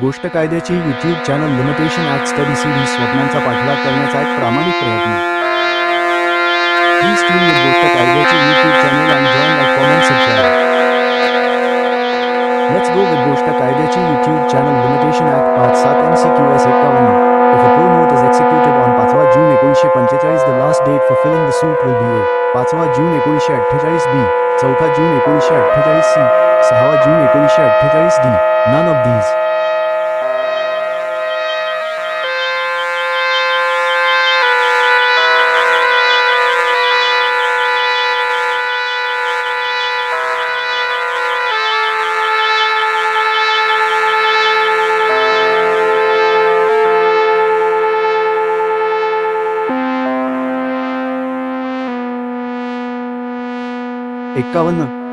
गोष्ट कायद्याची YouTube channel limitation act study series स्वप्नांचा पाठलाग करण्याचा एक प्रामाणिक प्रयत्न. प्लीज ट्यून विथ गोष्ट कायद्याची YouTube channel and join like comment subscribe. Let's go with गोष्ट कायद्याची YouTube channel limitation act part 7 MCQS 51. If a pro note is executed on 5 June 1945, the last date for filling the suit will be A. 5 June 1948 B. 4 June 1948 C. 6 June 1948 D. None of these.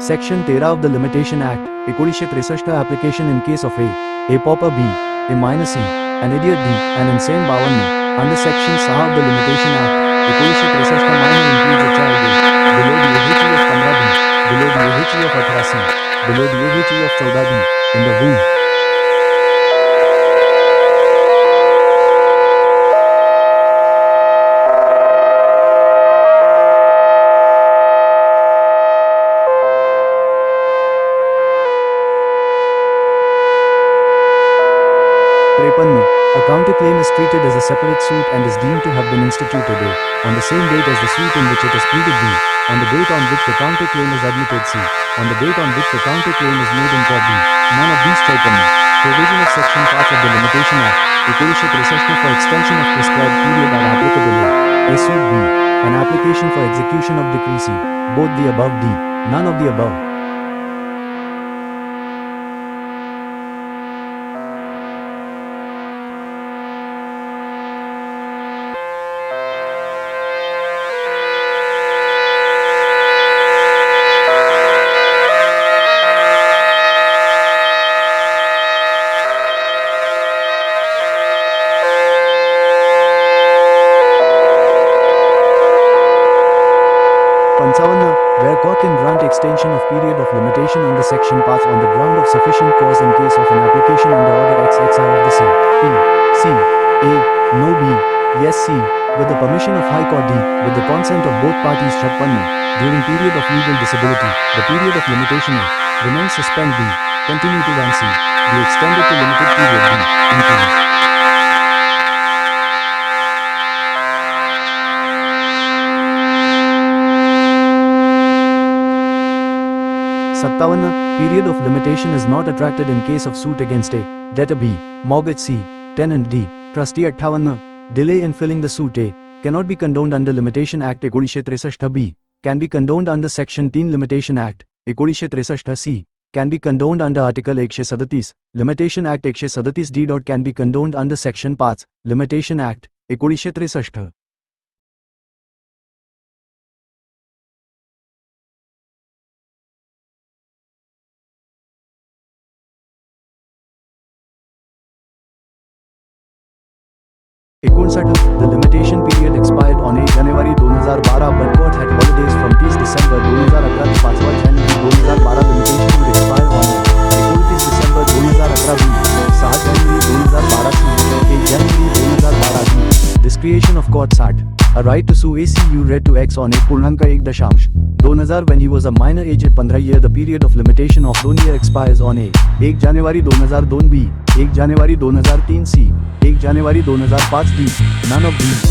Section 13 of the Limitation Act, 1963 application in case of A pauper B, A minor C, an idiot D, an insane 52. Under Section 6 of the Limitation Act, 1963 minor includes a child A, below the age of 15 B, below the age of 18 C, below the age of 14 D, in the womb. A counterclaim is treated as a separate suit and is deemed to have been instituted A, on the same date as the suit in which it is pleaded B, on the date on which the counterclaim is admitted C, on the date on which the counterclaim is made in court D. None of these provision of Section 5 of the Limitation Act, 1963 for extension of prescribed period are applicable A suit B, an application for execution of decree C, both the above D, none of the above. Where court can grant extension of period of limitation under Section 5 on the ground of sufficient cause in case of an application under Order XXI of the C, P, C, A, no B, yes C, with the permission of High Court D, with the consent of both parties. During period of legal disability, the period of limitation A, remains suspend B, continue to run C, be extended to limited period B, increase. 57. Period of limitation is not attracted in case of suit against A, debtor B, mortgage C, tenant D, trustee. 58. Delay in filling the suit A cannot be condoned under Limitation Act 1963 B, can be condoned under Section 10 Limitation Act 1963 C, can be condoned under Article 137 Limitation Act 137 D. Can be condoned under Section 5 Limitation Act 1963. The limitation period expired on 8 January 2012, but court had holidays from 30 December 2011 to 5 January 2012. Limitation would expire on 29 December 2011, 6 January 2012 to 8 January 2012. Discretion of courts Act. A right to sue ACU read to X on 1.1/2000 when he was a minor aged 15 year. The period of limitation of 2 year expires on 1 January 2002 B, 1 January 2003 C, 1 January 2005 D. None of these.